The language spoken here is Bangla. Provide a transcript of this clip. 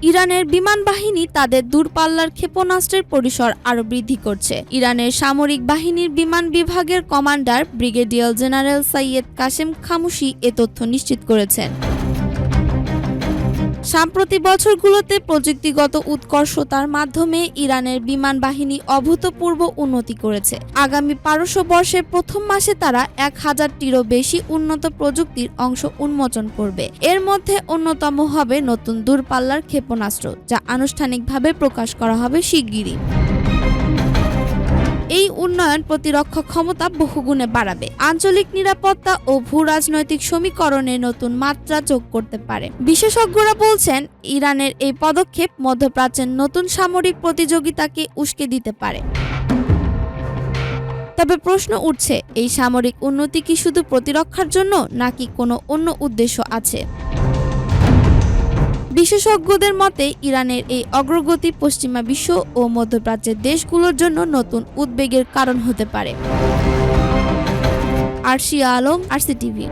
ইরানের বিমান বাহিনী তাদের দূরপাল্লার ক্ষেপণাস্ত্রের পরিসর আরও বৃদ্ধি করছে। ইরানের সামরিক বাহিনীর বিমান বিভাগের commander brigadier general Seyed Qasem Khamushi এ তথ্য নিশ্চিত করেছেন। সাম্প্রতিক বছরগুলোতে প্রযুক্তিগত উৎকর্ষতার মাধ্যমে ইরানের বিমান বাহিনী অভূতপূর্ব উন্নতি করেছে। আগামী ১২০০ বর্ষের প্রথম মাসে তারা ১,০০০টিরও বেশি উন্নত প্রযুক্তির অংশ উন্মোচন করবে। এর মধ্যে অন্যতম হবে নতুন দূরপাল্লার ক্ষেপণাস্ত্র, যা আনুষ্ঠানিকভাবে প্রকাশ করা হবে শিগগিরই। এই উন্নয়ন প্রতিরক্ষা ক্ষমতা বহুগুণে বাড়াবে, আঞ্চলিক নিরাপত্তা ও ভূ-রাজনৈতিক সমীকরণে নতুন মাত্রা যোগ করতে পারে। বিশেষজ্ঞরা বলছেন, ইরানের এই পদক্ষেপ মধ্যপ্রাচ্যের নতুন সামরিক প্রতিযোগিতাকে উস্কে দিতে পারে। তবে প্রশ্ন উঠছে, এই সামরিক উন্নতি কি শুধু প্রতিরক্ষার জন্য, নাকি কোনো অন্য উদ্দেশ্য আছে? বিশেষজ্ঞদের মতে, ইরানের এই অগ্রগতি পশ্চিমা বিশ্ব ও মধ্যপ্রাচ্যের দেশগুলোর জন্য নতুন উদ্বেগের কারণ হতে পারে। আরশিয়া আলম, আরসিটিভি।